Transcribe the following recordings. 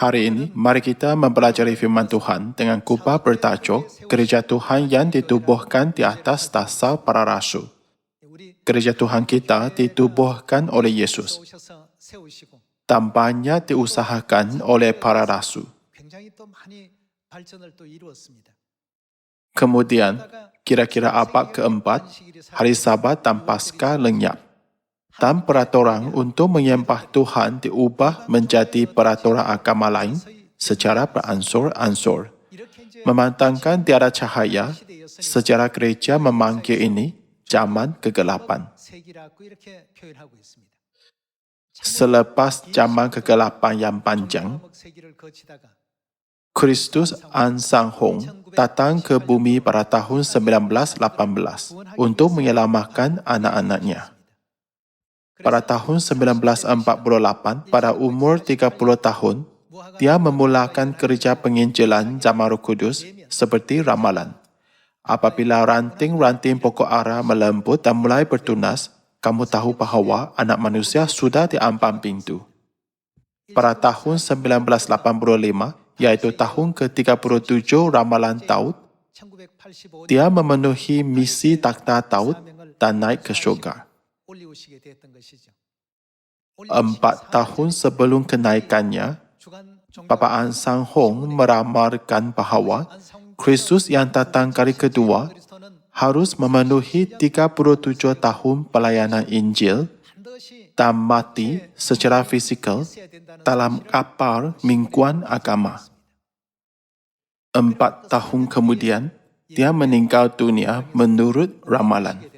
Hari ini, mari kita mempelajari firman Tuhan dengan kupas bertajuk Gereja Tuhan yang ditubuhkan di atas dasar para rasul. Gereja Tuhan kita ditubuhkan oleh Yesus dan banyak diusahakan oleh para rasul. Kemudian, kira-kira abad keempat, hari Sabat dan Paskah lenyap. Dan peraturan untuk menyembah Tuhan diubah menjadi peraturan agama lain secara beransur-ansur. Memandangkan tiada cahaya, sejarah gereja memanggil ini zaman kegelapan. Selepas zaman kegelapan yang panjang, Kristus An Sang Hong datang ke bumi pada tahun 1918 untuk menyelamatkan anak-anaknya. Pada tahun 1948, pada umur 30 tahun, dia memulakan kerja penginjilan zaman Roh Kudus seperti ramalan. Apabila ranting-ranting pokok ara melembut dan mulai bertunas, kamu tahu bahawa anak manusia sudah di ambang pintu. Pada tahun 1985, iaitu tahun ke-37 ramalan Daud, dia memenuhi misi takhta Daud dan naik ke syurga. 4 tahun sebelum kenaikannya, Bapa An Sang Hong meramalkan bahawa Kristus yang datang kali kedua harus memenuhi 37 tahun pelayanan Injil dan mati secara fizikal dalam kapal mingguan agama. 4 tahun kemudian, dia meninggal dunia menurut ramalan.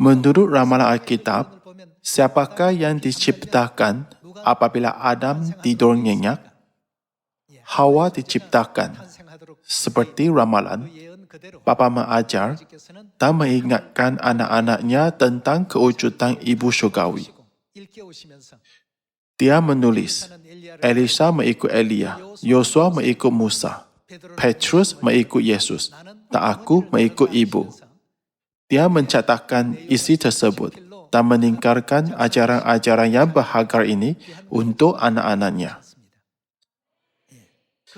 Menurut ramalan Alkitab, siapakah yang diciptakan apabila Adam tidur nyenyak? Hawa diciptakan. Seperti ramalan, Bapa mengajar dan mengingatkan anak-anaknya tentang kewujudan Ibu Syurgawi. Dia menulis, Elisa mengikut Elia, Yosua mengikut Musa, Petrus mengikut Yesus, dan aku mengikut Ibu. Dia mencatatkan isi tersebut dan meninggalkan ajaran-ajaran yang berharga ini untuk anak-anaknya.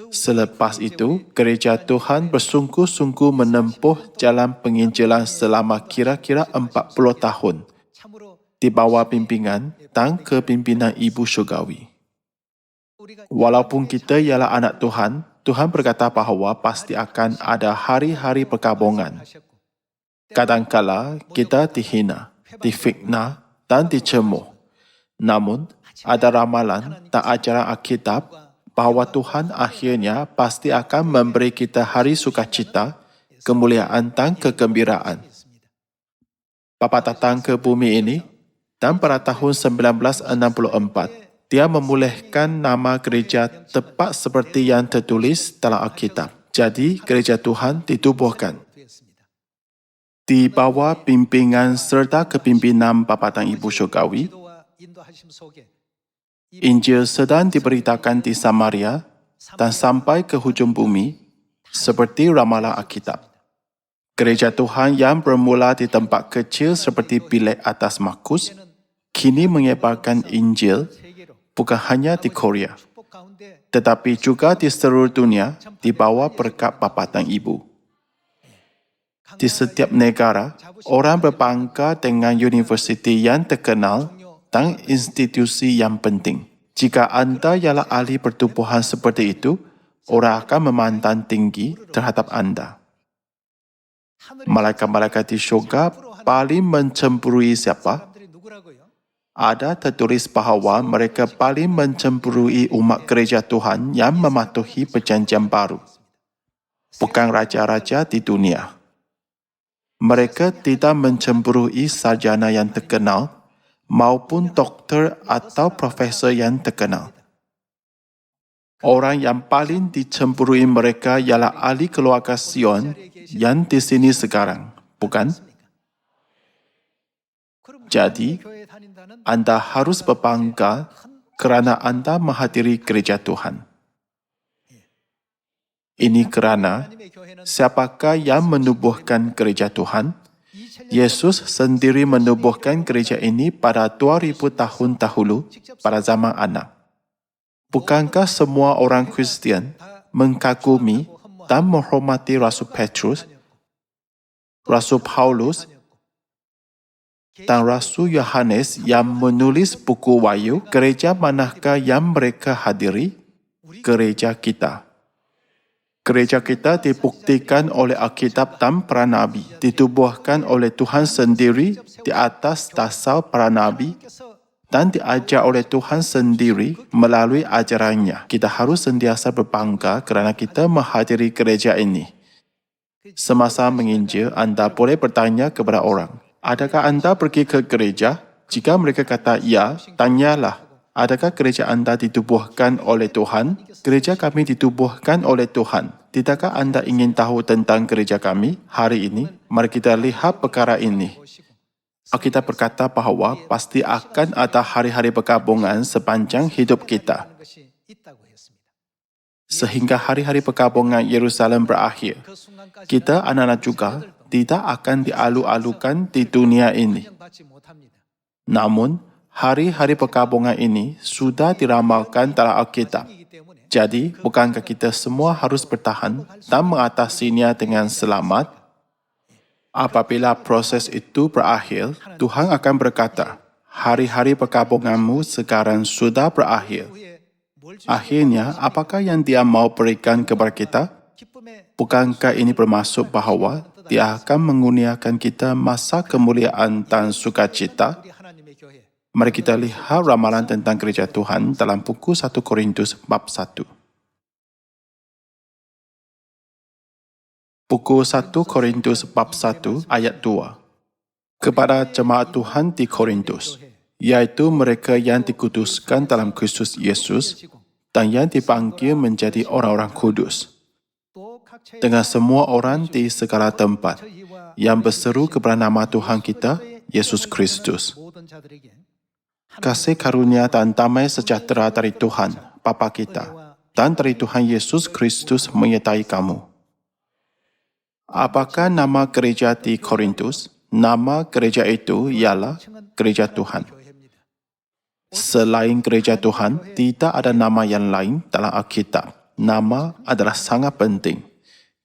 Selepas itu, Gereja Tuhan bersungguh-sungguh menempuh jalan penginjilan selama kira-kira 40 tahun di bawah pimpinan dan kepimpinan Ibu Syurgawi. Walaupun kita ialah anak Tuhan, Tuhan berkata bahawa pasti akan ada hari-hari perkabungan. Kadangkala kita dihina, difitnah dan dicemuh. Namun, ada ramalan dan ajaran Alkitab bahawa Tuhan akhirnya pasti akan memberi kita hari sukacita, kemuliaan dan kegembiraan. Bapa datang ke bumi ini dan pada tahun 1964, dia memulihkan nama gereja tepat seperti yang tertulis dalam Alkitab. Jadi, Gereja Tuhan ditubuhkan di bawah pimpinan serta kepimpinan Bapa dan Ibu Syurgawi. Injil sedang diberitakan di Samaria dan sampai ke hujung bumi seperti ramalan Alkitab. Gereja Tuhan yang bermula di tempat kecil seperti bilik atas Markus kini menyebarkan Injil bukan hanya di Korea, tetapi juga di seluruh dunia di bawah berkat Bapa dan Ibu. Di setiap negara, orang berbangga dengan universiti yang terkenal dan institusi yang penting. Jika anda ialah ahli pertubuhan seperti itu, orang akan memandang tinggi terhadap anda. Malaikat-malaikat di syurga paling mencemburui siapa? Ada tertulis bahawa mereka paling mencemburui umat gereja Tuhan yang mematuhi perjanjian baru, bukan raja-raja di dunia. Mereka tidak mencemburui sarjana yang terkenal maupun doktor atau profesor yang terkenal. Orang yang paling dicemburui mereka ialah ahli keluarga Sion yang di sini sekarang, bukan? Jadi, anda harus berbangga kerana anda menghadiri gereja Tuhan. Ini kerana siapakah yang menubuhkan gereja Tuhan? Yesus sendiri menubuhkan gereja ini pada 2000 tahun dahulu pada zaman anak. Bukankah semua orang Kristian mengagumi dan menghormati Rasul Petrus, Rasul Paulus, dan Rasul Yohanes yang menulis buku Wahyu? Gereja manakah yang mereka hadiri? Gereja kita. Gereja kita dibuktikan oleh Alkitab dan para Nabi, ditubuhkan oleh Tuhan sendiri di atas dasar para Nabi dan diajar oleh Tuhan sendiri melalui ajarannya. Kita harus sentiasa berbangga kerana kita menghadiri gereja ini. Semasa menginjil, anda boleh bertanya kepada orang, adakah anda pergi ke gereja? Jika mereka kata ya, tanyalah, adakah gereja anda ditubuhkan oleh Tuhan? Gereja kami ditubuhkan oleh Tuhan. Tidakkah anda ingin tahu tentang gereja kami hari ini? Mari kita lihat perkara ini. Alkitab berkata bahawa pasti akan ada hari-hari perkabungan sepanjang hidup kita. Sehingga hari-hari perkabungan Yerusalem berakhir, kita anak-anak juga tidak akan dialu-alukan di dunia ini. Namun, hari-hari perkabungan ini sudah diramalkan dalam Alkitab. Jadi, bukankah kita semua harus bertahan dan mengatasinya dengan selamat? Apabila proses itu berakhir, Tuhan akan berkata, hari-hari perkabunganmu sekarang sudah berakhir. Akhirnya, apakah yang Dia mau berikan kepada kita? Bukankah ini bermaksud bahawa Dia akan mengurniakan kita masa kemuliaan dan sukacita? Mari kita lihat ramalan tentang gereja Tuhan dalam buku 1 Korintus bab 1. Buku 1 Korintus bab 1 ayat 2. Kepada jemaat Tuhan di Korintus, iaitu mereka yang dikuduskan dalam Kristus Yesus dan yang dipanggil menjadi orang-orang kudus, dengan semua orang di segala tempat yang berseru kepada nama Tuhan kita, Yesus Kristus. Kasih karunia dan damai sejahtera dari Tuhan, Bapa kita, dan dari Tuhan Yesus Kristus menyertai kamu. Apakah nama gereja di Korintus? Nama gereja itu ialah Gereja Tuhan. Selain Gereja Tuhan, tidak ada nama yang lain dalam Alkitab. Nama adalah sangat penting.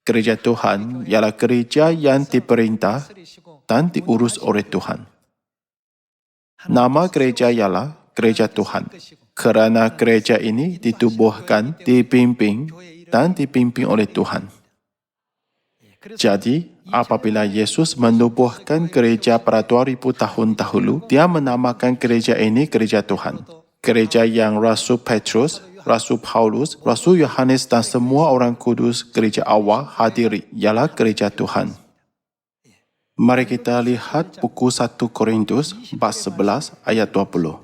Gereja Tuhan ialah gereja yang diperintah dan diurus oleh Tuhan. Nama gereja ialah Gereja Tuhan, kerana gereja ini ditubuhkan, dipimpin dan dipimpin oleh Tuhan. Jadi, apabila Yesus menubuhkan gereja pada 2000 tahun dahulu, Dia menamakan gereja ini Gereja Tuhan. Gereja yang Rasul Petrus, Rasul Paulus, Rasul Yohanes dan semua orang kudus gereja awal hadiri ialah Gereja Tuhan. Mari kita lihat buku 1 Korintus bab 11 ayat 20.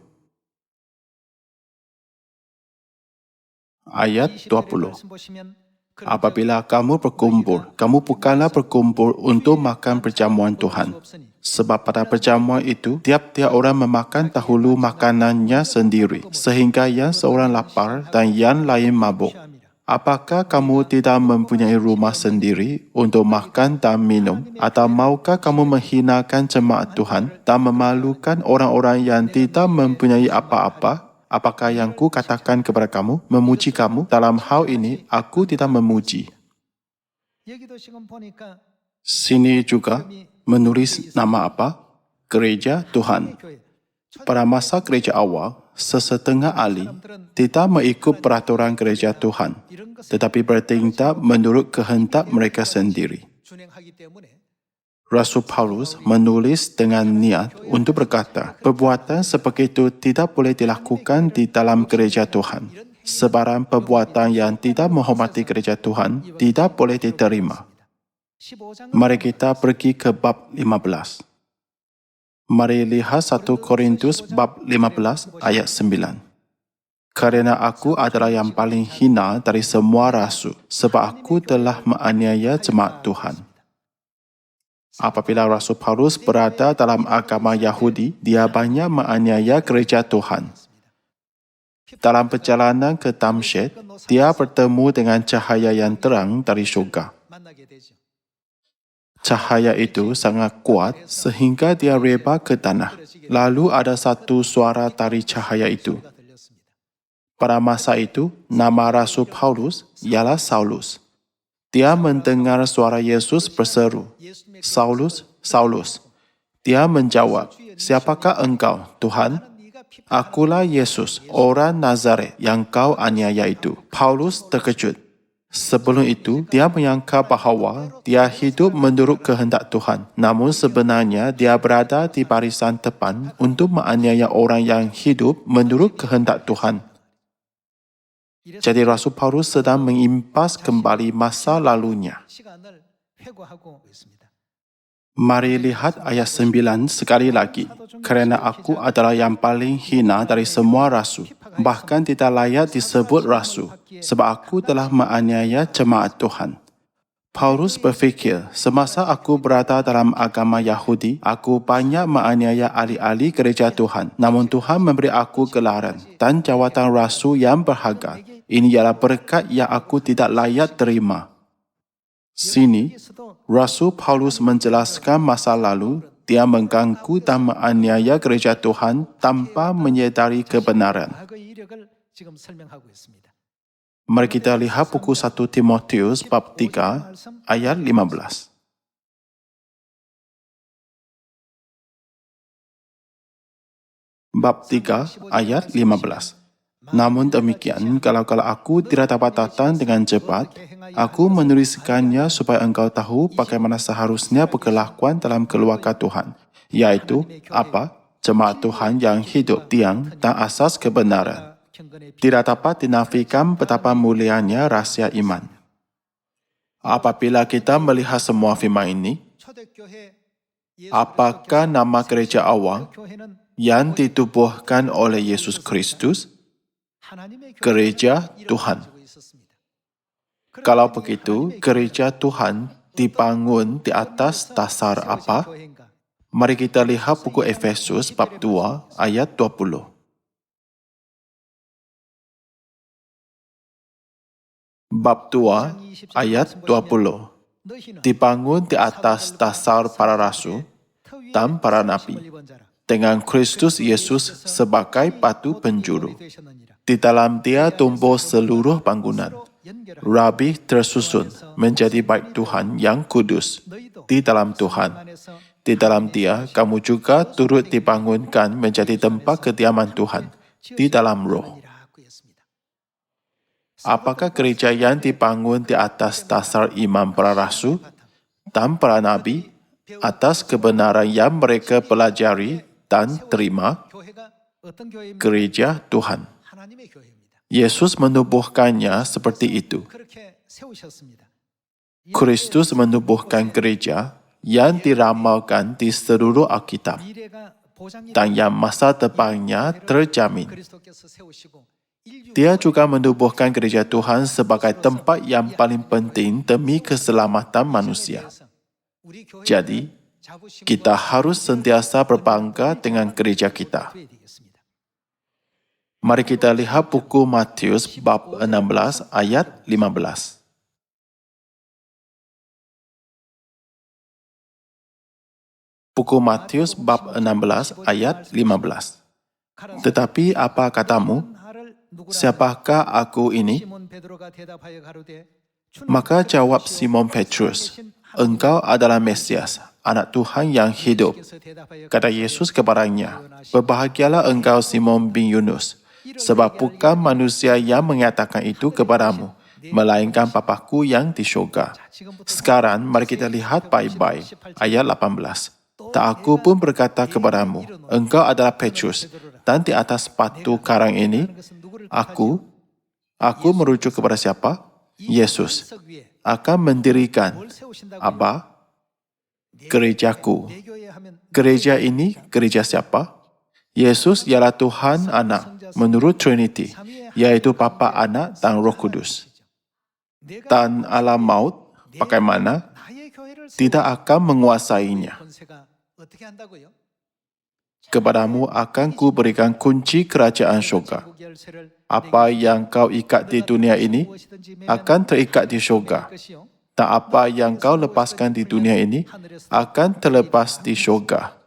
Ayat 20. Apabila kamu berkumpul, kamu bukanlah berkumpul untuk makan perjamuan Tuhan. Sebab pada perjamuan itu, tiap-tiap orang memakan dahulu makanannya sendiri, sehingga yang seorang lapar dan yang lain mabuk. Apakah kamu tidak mempunyai rumah sendiri untuk makan dan minum? Atau maukah kamu menghinakan jemaat Tuhan dan memalukan orang-orang yang tidak mempunyai apa-apa? Apakah yang ku katakan kepada kamu, memuji kamu? Dalam hal ini, aku tidak memuji. Sini juga menulis nama apa? Gereja Tuhan. Pada masa gereja awal, sesetengah ahli tidak mengikut peraturan gereja Tuhan, tetapi bertindak menurut kehendak mereka sendiri. Rasul Paulus menulis dengan niat untuk berkata, perbuatan seperti itu tidak boleh dilakukan di dalam gereja Tuhan. Sebarang perbuatan yang tidak menghormati gereja Tuhan tidak boleh diterima. Mari kita pergi ke bab 15. Mari lihat 1 Korintus bab 15 ayat 9. Kerana aku adalah yang paling hina dari semua rasul, sebab aku telah menganiaya jemaat Tuhan. Apabila Rasul Paulus berada dalam agama Yahudi, dia banyak menganiaya gereja Tuhan. Dalam perjalanan ke Damsyik, dia bertemu dengan cahaya yang terang dari syurga. Cahaya itu sangat kuat sehingga dia reba ke tanah. Lalu ada satu suara dari cahaya itu. Pada masa itu, nama Rasul Paulus ialah Saulus. Dia mendengar suara Yesus berseru, "Saulus, Saulus." Dia menjawab, "Siapakah engkau, Tuhan?" "Akulah Yesus, orang Nazaret yang kau aniaya itu." Paulus terkejut. Sebelum itu, dia menyangka bahawa dia hidup menurut kehendak Tuhan. Namun sebenarnya dia berada di barisan depan untuk menganiaya orang yang hidup menurut kehendak Tuhan. Jadi Rasul Paulus sedang mengimpas kembali masa lalunya. Mari lihat ayat 9 sekali lagi. "Kerana aku adalah yang paling hina dari semua rasul, bahkan tidak layak disebut rasul, sebab aku telah menganiaya jemaat Tuhan." Paulus berfikir, semasa aku berada dalam agama Yahudi, aku banyak menganiaya ahli-ahli gereja Tuhan. Namun Tuhan memberi aku gelaran dan jawatan rasul yang berharga. Ini ialah berkat yang aku tidak layak terima. Sini, Rasul Paulus menjelaskan masa lalu dia mengganggu dan menganiaya gereja Tuhan tanpa menyedari kebenaran. Mari kita lihat buku 1 Timotius bab 3 ayat 15. Bab 3 ayat 15. "Namun demikian, kalau aku tidak dapat datang dengan cepat, aku menuliskannya supaya engkau tahu bagaimana seharusnya berkelakuan dalam keluarga Tuhan, iaitu apa? Jemaat Tuhan yang hidup tiang dan asas kebenaran. Tidak dapat dinafikan betapa mulianya rahsia iman." Apabila kita melihat semua firman ini, apakah nama gereja awal yang ditubuhkan oleh Yesus Kristus? Gereja Tuhan. Kalau begitu, gereja Tuhan dibangun di atas dasar apa? Mari kita lihat buku Efesus bab 2 ayat 20. Bab 2 ayat 20. "Dibangun di atas dasar para rasul dan para nabi, dengan Kristus Yesus sebagai batu penjuru. Di dalam dia tumbuh seluruh bangunan, rapi tersusun menjadi bait Tuhan yang kudus di dalam Tuhan. Di dalam dia, kamu juga turut dibangunkan menjadi tempat kediaman Tuhan di dalam roh." Apakah gereja yang dibangun di atas dasar iman para rasul dan para nabi, atas kebenaran yang mereka pelajari dan terima? Gereja Tuhan. Yesus menubuhkannya seperti itu. Kristus menubuhkan gereja yang diramalkan di seluruh Alkitab dan yang masa depannya terjamin. Dia juga menubuhkan gereja Tuhan sebagai tempat yang paling penting demi keselamatan manusia. Jadi, kita harus sentiasa berbangga dengan gereja kita. Mari kita lihat buku Matius bab 16 ayat 15. Buku Matius bab 16 ayat 15. "Tetapi apa katamu? Siapakah aku ini?" Maka jawab Simon Petrus, "Engkau adalah Mesias, Anak Tuhan yang hidup." Kata Yesus kepadanya, "Berbahagialah engkau Simon bin Yunus, sebab bukan manusia yang mengatakan itu kepadamu, melainkan Bapa-Ku yang di syurga." Sekarang mari kita lihat baik-baik ayat 18. "Tak aku pun berkata kepadamu, engkau adalah Petrus, dan di atas batu karang ini, aku merujuk kepada siapa? Yesus, akan mendirikan apa? Gerejaku." Gereja ini, gereja siapa? Yesus ialah Tuhan Anak menurut Trinity, yaitu Bapa, Anak dan Roh Kudus. Dan alam maut, bagaimana? tidak akan menguasainya. Kepadamu akan kuberikan kunci kerajaan syurga. Apa yang kau ikat di dunia ini akan terikat di syurga. Dan apa yang kau lepaskan di dunia ini akan terlepas di syurga.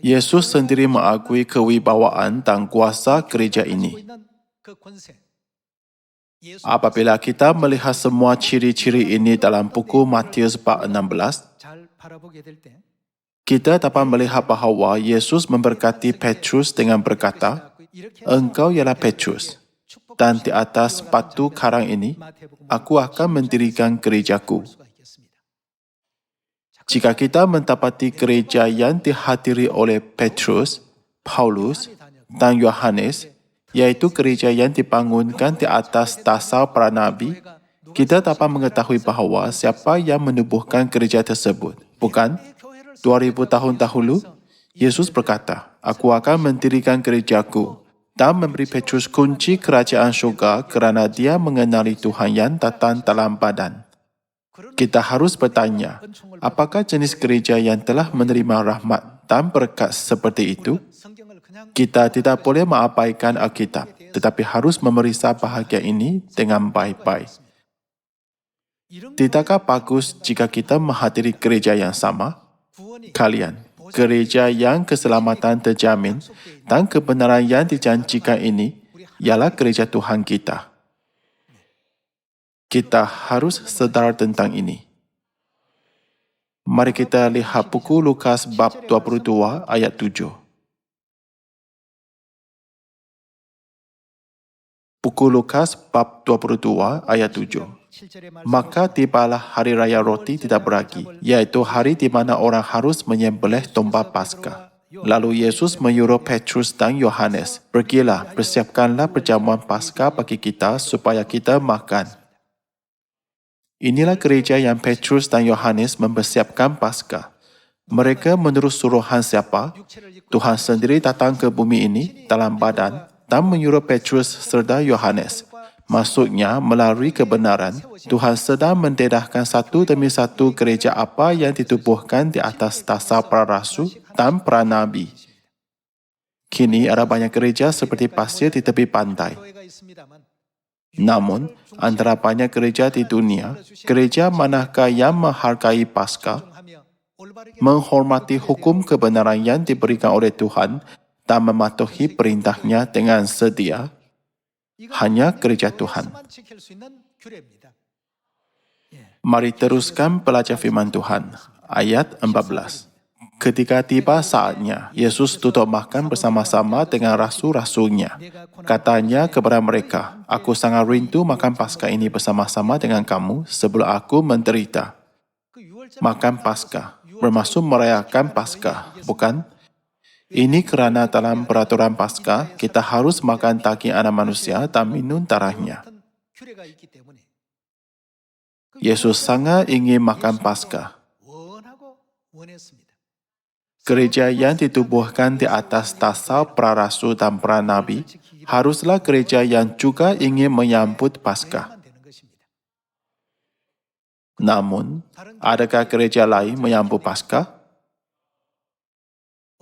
Yesus sendiri mengakui kewibawaan dan kuasa gereja ini. Apabila kita melihat semua ciri-ciri ini dalam buku Matius bab 16, kita dapat melihat bahawa Yesus memberkati Petrus dengan berkata, "Engkau ialah Petrus, dan di atas batu karang ini, aku akan mendirikan gerejaku." Jika kita mendapati gereja yang dihadiri oleh Petrus, Paulus, dan Yohanes, iaitu gereja yang dibangunkan di atas dasar para nabi, kita dapat mengetahui bahawa siapa yang menubuhkan gereja tersebut. Bukan? 2000 tahun dahulu, Yesus berkata, "Aku akan mendirikan gerejaku," dan memberi Petrus kunci kerajaan syurga kerana dia mengenali Tuhan yang datang dalam badan. Kita harus bertanya, apakah jenis gereja yang telah menerima rahmat dan berkat seperti itu? Kita tidak boleh mengabaikan Alkitab, tetapi harus memeriksa bahagian ini dengan baik-baik. Tidakkah bagus jika kita menghadiri gereja yang sama? Kalian, gereja yang keselamatan terjamin dan kebenaran yang dijanjikan ini ialah gereja Tuhan kita. Kita harus sedar tentang ini. Mari kita lihat buku Lukas bab 22 ayat 7. Buku Lukas bab 22 ayat 7. Maka tibalah hari raya roti tidak beragi, iaitu hari di mana orang harus menyembelih domba Paskah. Lalu Yesus menyuruh Petrus dan Yohanes, "Pergilah, persiapkanlah perjamuan Paskah bagi kita supaya kita makan." Inilah gereja yang Petrus dan Yohanes mempersiapkan Paskah. Mereka menurut suruhan siapa? Tuhan sendiri datang ke bumi ini dalam badan dan menyuruh Petrus serta Yohanes. Maksudnya, melalui kebenaran, Tuhan sedang mendedahkan satu demi satu gereja apa yang ditubuhkan di atas dasar para rasul dan para nabi. Kini ada banyak gereja seperti pasir di tepi pantai. Namun, antara banyak gereja di dunia, gereja manakah yang menghargai Paskah, menghormati hukum kebenaran yang diberikan oleh Tuhan dan mematuhi perintahnya dengan setia? Hanya gereja Tuhan. Mari teruskan belajar firman Tuhan. Ayat 14. Ketika tiba saatnya, Yesus duduk makan bersama-sama dengan rasul-rasulnya. Katanya kepada mereka, "Aku sangat rindu makan Paskah ini bersama-sama dengan kamu sebelum aku menderita." Makan Paskah bermaksud merayakan Paskah, bukan? Ini kerana dalam peraturan Paskah, kita harus makan daging anak manusia dan minum darahnya. Yesus sangat ingin makan Paskah. Gereja yang ditubuhkan di atas dasar para rasul dan para nabi haruslah gereja yang juga ingin menyambut Paskah. Namun, adakah gereja lain menyambut Paskah?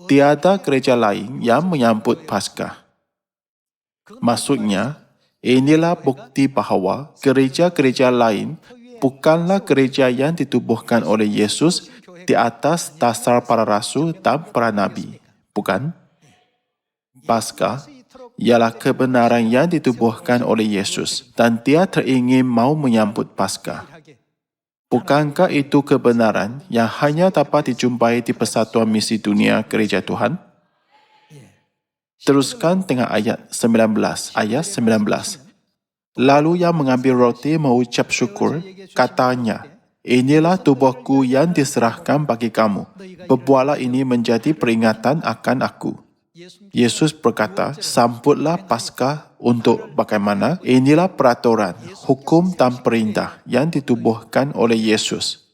Tiada gereja lain yang menyambut Paskah. Maksudnya, inilah bukti bahawa gereja-gereja lain bukanlah gereja yang ditubuhkan oleh Yesus di atas dasar para rasul dan para nabi, bukan? Paskah ialah kebenaran yang ditubuhkan oleh Yesus dan dia teringin mau menyambut Paskah. Bukankah itu kebenaran yang hanya dapat dijumpai di Persatuan Misi Dunia Gereja Tuhan? Teruskan dengan ayat 19. Ayat 19. Lalu yang mengambil roti mengucap syukur, katanya, "Inilah tubuhku yang diserahkan bagi kamu. Perbuatlah ini menjadi peringatan akan aku." Yesus berkata, sambutlah Paskah untuk bagaimana? Inilah peraturan, hukum dan perintah yang ditubuhkan oleh Yesus.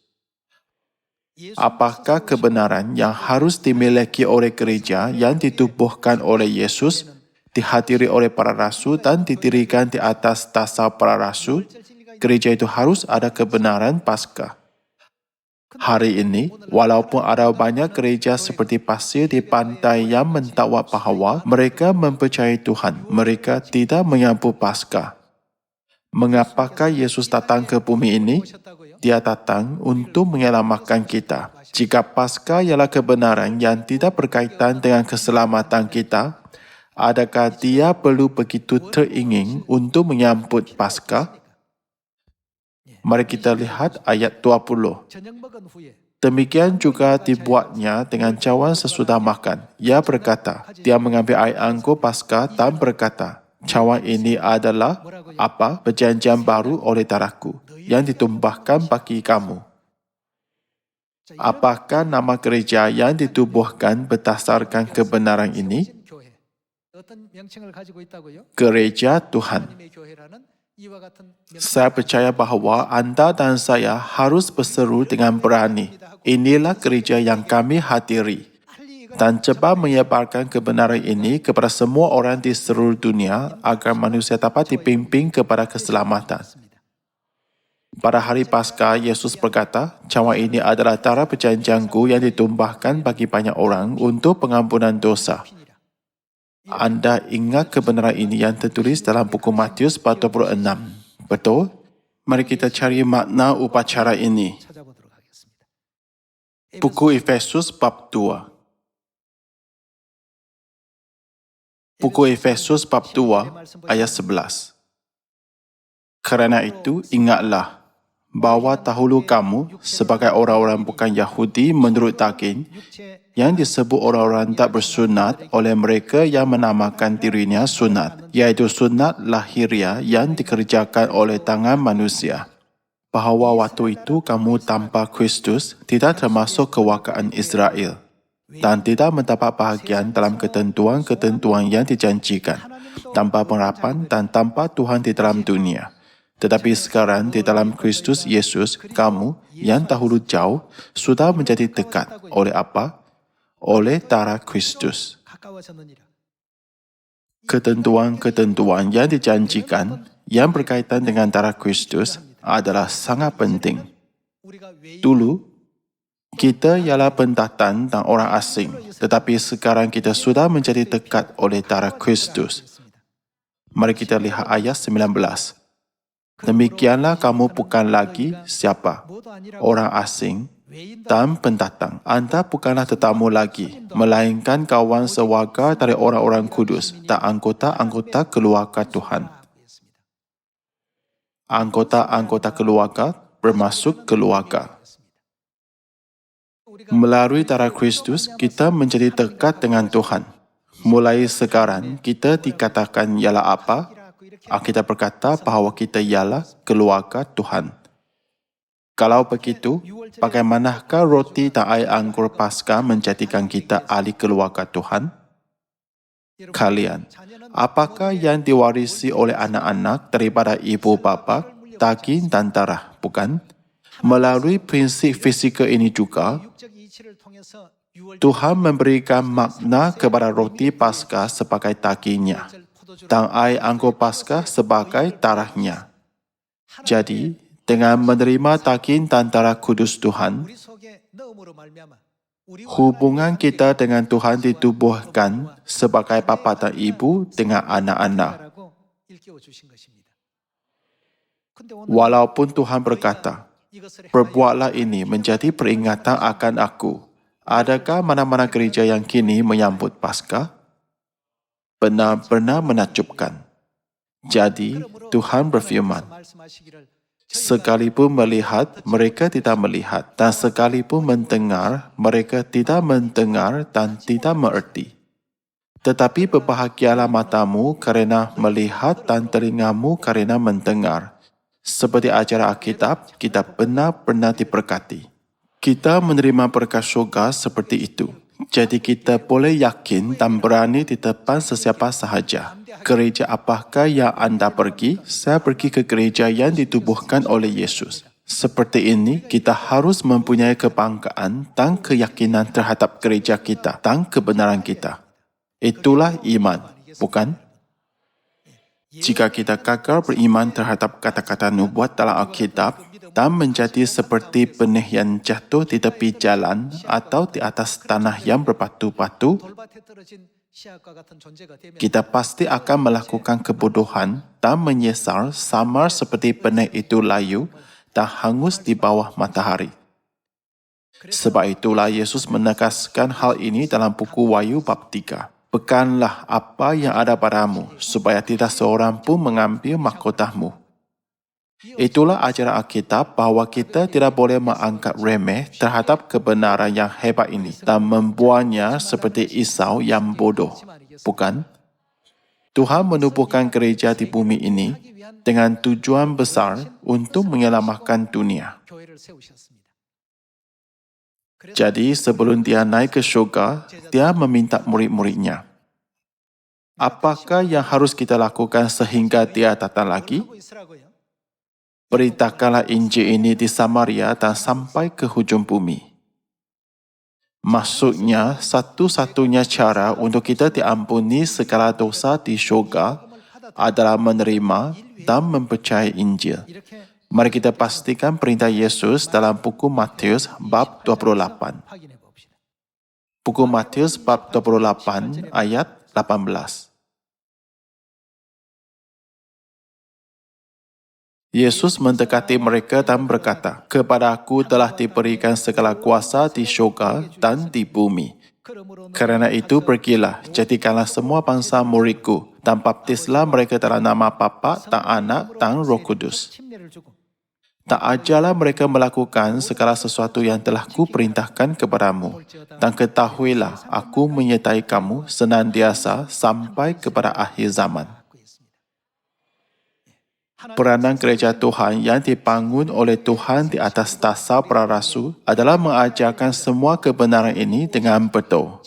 Apakah kebenaran yang harus dimiliki oleh gereja yang ditubuhkan oleh Yesus, dihadiri oleh para rasul dan didirikan di atas dasar para rasul? Gereja itu harus ada kebenaran Paskah. Hari ini, walaupun ada banyak gereja seperti pasir di pantai yang mendakwa bahawa mereka mempercayai Tuhan, mereka tidak menyambut Paskah. Mengapakah Yesus datang ke bumi ini? Dia datang untuk menyelamatkan kita. Jika Paskah ialah kebenaran yang tidak berkaitan dengan keselamatan kita, adakah dia perlu begitu teringin untuk menyambut Paskah? Mari kita lihat ayat 20. Demikian juga dibuatnya dengan cawan sesudah makan. Ia berkata, dia mengambil air anggur Paskah dan berkata, cawan ini adalah apa? Perjanjian baru oleh darahku yang ditumpahkan bagi kamu. Apakah nama gereja yang ditubuhkan berdasarkan kebenaran ini? Gereja Tuhan. Saya percaya bahawa anda dan saya harus berseru dengan berani. Inilah gereja yang kami hadiri. Dan cepat menyebarkan kebenaran ini kepada semua orang di seluruh dunia agar manusia dapat dipimpin kepada keselamatan. Pada hari Paskah, Yesus berkata, cawan ini adalah darah perjanjianku yang ditumpahkan bagi banyak orang untuk pengampunan dosa. Anda ingat kebenaran ini yang tertulis dalam buku Matius 46. Betul? Mari kita cari makna upacara ini. Buku Efesus bab 2. Buku Efesus bab 2 ayat 11. Kerana itu, ingatlah bahawa dahulu kamu sebagai orang-orang bukan Yahudi menurut daging yang disebut orang-orang tak bersunat oleh mereka yang menamakan dirinya sunat, iaitu sunat lahiriah yang dikerjakan oleh tangan manusia. Bahawa waktu itu kamu tanpa Kristus tidak termasuk kewargaan Israel dan tidak mendapat bahagian dalam ketentuan-ketentuan yang dijanjikan, tanpa pengharapan dan tanpa Tuhan di dalam dunia. Tetapi sekarang di dalam Kristus Yesus, kamu yang dahulu jauh sudah menjadi dekat. Oleh apa? Oleh darah Kristus. Ketentuan-ketentuan yang dijanjikan yang berkaitan dengan darah Kristus adalah sangat penting. Dulu, kita ialah pendatang dan orang asing, tetapi sekarang kita sudah menjadi dekat oleh darah Kristus. Mari kita lihat ayat 19. Demikianlah kamu bukan lagi siapa? Orang asing dan pendatang. Anda bukanlah tetamu lagi, melainkan kawan sewarga dari orang-orang kudus dan anggota-anggota keluarga Tuhan. Anggota-anggota keluarga bermaksud keluarga. Melalui darah Kristus, kita menjadi dekat dengan Tuhan. Mulai sekarang, kita dikatakan ialah apa? Alkitab berkata bahawa kita ialah keluarga Tuhan. Kalau begitu, bagaimanakah roti dan air anggur Paskah menjadikan kita ahli keluarga Tuhan? Kalian, apakah yang diwarisi oleh anak-anak daripada ibu bapa, daging dan darah, bukan? Melalui prinsip fisika ini juga, Tuhan memberikan makna kepada roti Paskah sebagai dagingnya dan air anggur Paskah sebagai darahnya. Jadi, dengan menerima daging dan darah kudus Tuhan, hubungan kita dengan Tuhan ditubuhkan sebagai bapa dan ibu dengan anak-anak. Walaupun Tuhan berkata, perbuatlah ini menjadi peringatan akan aku. Adakah mana-mana gereja yang kini menyambut Paskah? Benar-benar menakjubkan. Jadi, Tuhan berfirman, sekalipun melihat, mereka tidak melihat, dan sekalipun mendengar, mereka tidak mendengar dan tidak mengerti. Tetapi berbahagialah matamu kerana melihat dan telingamu kerana mendengar. Seperti ajaran Alkitab, kita benar-benar diberkati. Kita menerima berkat syurga seperti itu. Jadi kita boleh yakin dan berani di depan sesiapa sahaja. Gereja apakah yang anda pergi? Saya pergi ke gereja yang ditubuhkan oleh Yesus. Seperti ini, kita harus mempunyai kebanggaan dan keyakinan terhadap gereja kita dan kebenaran kita. Itulah iman, bukan? Jika kita gagal beriman terhadap kata-kata nubuat dalam Alkitab dan menjadi seperti benih yang jatuh di tepi jalan atau di atas tanah yang berbatu-batu, kita pasti akan melakukan kebodohan dan menyesal sama seperti benih itu layu dan hangus di bawah matahari. Sebab itulah Yesus menegaskan hal ini dalam buku Wahyu bab 3. Peganlah apa yang ada padamu, supaya tidak seorang pun mengambil mahkotamu. Itulah ajaran Alkitab bahawa kita tidak boleh menganggap remeh terhadap kebenaran yang hebat ini dan membuatnya seperti Esau yang bodoh. Bukan? Tuhan menubuhkan gereja di bumi ini dengan tujuan besar untuk menyelamatkan dunia. Jadi sebelum dia naik ke syurga, dia meminta murid-muridnya, apakah yang harus kita lakukan sehingga dia datang lagi? Beritakanlah Injil ini di Samaria dan sampai ke hujung bumi. Maksudnya, satu-satunya cara untuk kita diampuni segala dosa di syurga adalah menerima dan mempercayai Injil. Mari kita pastikan perintah Yesus dalam buku Matius bab 28. Buku Matius bab 28 ayat 18. Yesus mendekati mereka dan berkata, "Kepada aku telah diberikan segala kuasa di syurga dan di bumi. Kerana itu pergilah, jadikanlah semua bangsa muridku, dan baptislah mereka dalam nama Bapa dan Anak dan Roh Kudus. Tak ajarlah mereka melakukan segala sesuatu yang telah kuperintahkan kepadamu. Dan ketahuilah, aku menyertai kamu senantiasa sampai kepada akhir zaman." Peranan gereja Tuhan yang dibangun oleh Tuhan di atas dasar para rasul adalah mengajarkan semua kebenaran ini dengan betul.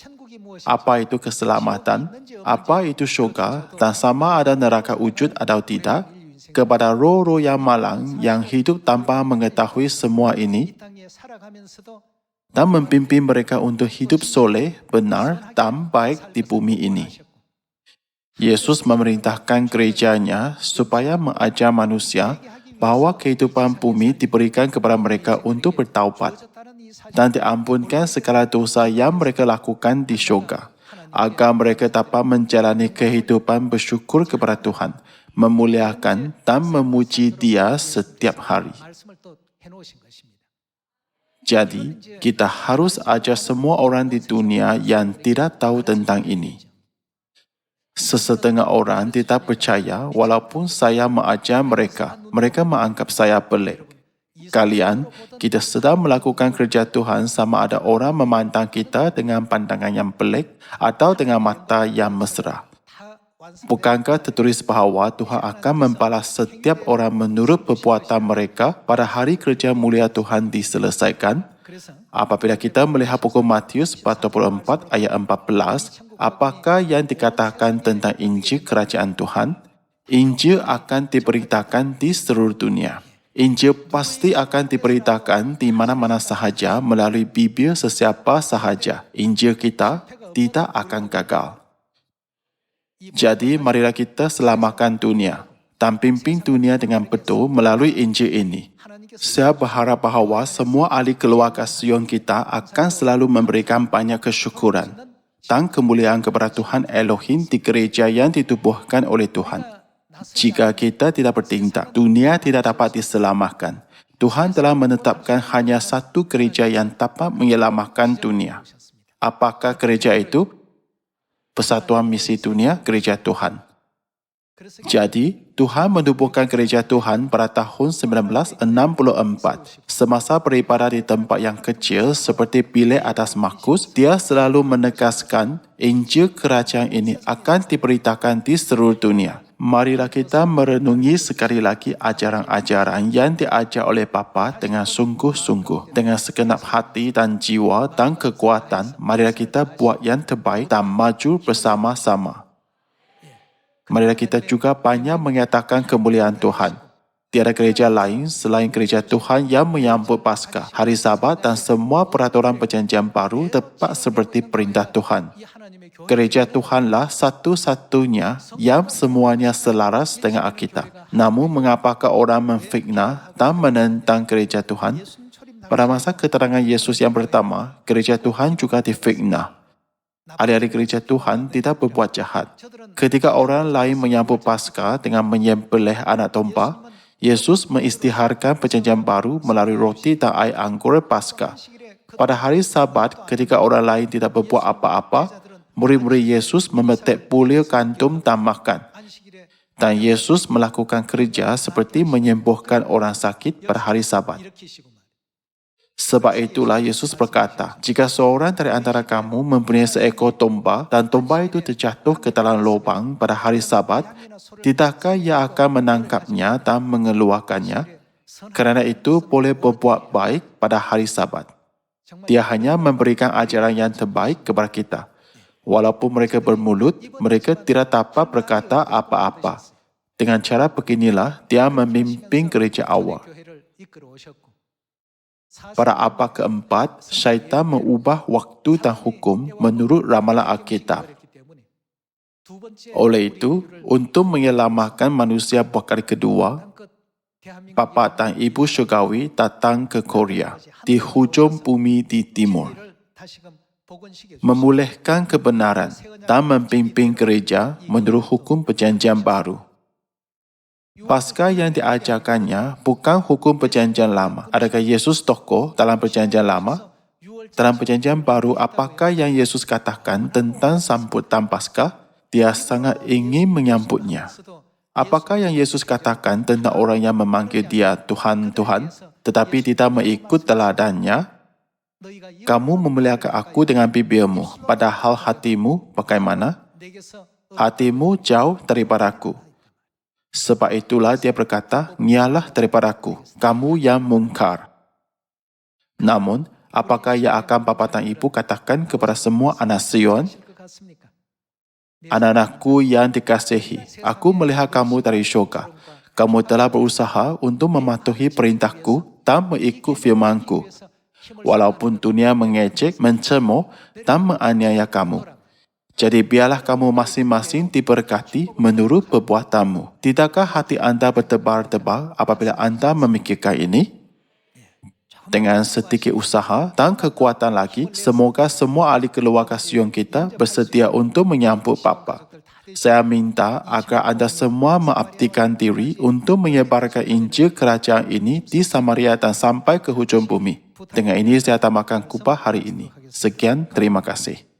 Apa itu keselamatan, apa itu syurga, dan sama ada neraka wujud atau tidak, kepada roh-roh yang malang yang hidup tanpa mengetahui semua ini, dan mempimpin mereka untuk hidup soleh, benar, dan baik di bumi ini. Yesus memerintahkan gerejanya supaya mengajar manusia bahawa kehidupan bumi diberikan kepada mereka untuk bertaubat dan diampunkan segala dosa yang mereka lakukan di syurga, agar mereka dapat menjalani kehidupan bersyukur kepada Tuhan, memuliakan dan memuji Dia setiap hari. Jadi, kita harus ajar semua orang di dunia yang tidak tahu tentang ini. Sesetengah orang tidak percaya walaupun saya mengajar mereka. Mereka menganggap saya pelik. Kalian, kita sedang melakukan kerja Tuhan sama ada orang memandang kita dengan pandangan yang pelik atau dengan mata yang mesra. Bukankah tertulis bahawa Tuhan akan membalas setiap orang menurut perbuatan mereka pada hari kerja mulia Tuhan diselesaikan? Apabila kita melihat buku Matius 24 ayat 14, apakah yang dikatakan tentang Injil Kerajaan Tuhan? Injil akan diberitakan di seluruh dunia. Injil pasti akan diberitakan di mana-mana sahaja melalui bibir sesiapa sahaja. Injil kita tidak akan gagal. Jadi, marilah kita selamatkan dunia dan pimpin dunia dengan betul melalui Injil ini. Saya berharap bahawa semua ahli keluarga Sion kita akan selalu memberikan banyak kesyukuran dan kemuliaan kepada Tuhan Elohim di gereja yang ditubuhkan oleh Tuhan. Jika kita tidak bertindak, dunia tidak dapat diselamatkan. Tuhan telah menetapkan hanya satu gereja yang dapat menyelamatkan dunia. Apakah gereja itu? Persatuan Misi Dunia Gereja Tuhan. Jadi, Tuhan menubuhkan gereja Tuhan pada tahun 1964 semasa beribadah di tempat yang kecil seperti bilik atas Markus. Dia selalu menegaskan Injil kerajaan ini akan diberitakan di seluruh dunia. Marilah kita merenungi sekali lagi ajaran-ajaran yang diajar oleh Bapa dengan sungguh-sungguh, dengan segenap hati dan jiwa dan kekuatan. Marilah kita buat yang terbaik dan maju bersama-sama. Marilah kita juga banyak menyatakan kemuliaan Tuhan. Tiada gereja lain selain gereja Tuhan yang menyambut Paskah, hari Sabat dan semua peraturan perjanjian baru tepat seperti perintah Tuhan. Gereja Tuhanlah satu-satunya yang semuanya selaras dengan Alkitab. Namun mengapakah orang memfitnah dan menentang gereja Tuhan? Pada masa keterangan Yesus yang pertama, gereja Tuhan juga difitnah. Ahli-ahli gereja Tuhan tidak berbuat jahat. Ketika orang lain menyambut Paskah dengan menyembelih anak domba, Yesus mengisytiharkan perjanjian baru melalui roti dan air anggur Paskah. Pada hari Sabat, ketika orang lain tidak berbuat apa-apa, murid-murid Yesus memetik bulir gandum dan makan. Dan Yesus melakukan kerja seperti menyembuhkan orang sakit pada hari Sabat. Sebab itulah Yesus berkata, jika seorang dari antara kamu mempunyai seekor domba dan domba itu terjatuh ke dalam lubang pada hari Sabat, tidakkah ia akan menangkapnya dan mengeluarkannya? Kerana itu boleh berbuat baik pada hari Sabat. Dia hanya memberikan ajaran yang terbaik kepada kita. Walaupun mereka bermulut, mereka tidak dapat berkata apa-apa. Dengan cara beginilah dia memimpin gereja awal. Pada abad keempat, syaitan mengubah waktu dan hukum menurut ramalan Alkitab. Oleh itu, untuk menyelamatkan manusia buat kali kedua, Bapa dan Ibu Syurgawi datang ke Korea, di hujung bumi di timur, memulihkan kebenaran dan memimpin gereja menurut hukum perjanjian baru. Paskah yang diajarkannya bukan hukum perjanjian lama. Adakah Yesus tokoh dalam perjanjian lama? Dalam perjanjian baru, apakah yang Yesus katakan tentang sambutan Paskah? Dia sangat ingin menyambutnya. Apakah yang Yesus katakan tentang orang yang memanggil dia Tuhan, Tuhan, tetapi tidak mengikut teladannya? Kamu memuliakan aku dengan bibirmu, padahal hatimu bagaimana? Hatimu jauh daripadaku. Sebab itulah dia berkata, ngialah daripadaku, kamu yang mungkar. Namun, apakah yang akan bapa dan ibu katakan kepada semua anak Sion? Anak-anakku yang dikasihi, aku melihat kamu dari syurga. Kamu telah berusaha untuk mematuhi perintahku dan mengikut firmanku. Walaupun dunia mengejek, mencemooh dan menganiaya kamu. Jadi biarlah kamu masing-masing diberkati menurut perbuatanmu. Tidakkah hati anda berdebar-debar apabila anda memikirkan ini? Dengan sedikit usaha dan kekuatan lagi, semoga semua ahli keluarga Sion kita bersedia untuk menyambut Bapa. Saya minta agar anda semua mengabdikan diri untuk menyebarkan Injil kerajaan ini di Samaria dan sampai ke hujung bumi. Dengan ini saya tamatkan khotbah hari ini. Sekian, terima kasih.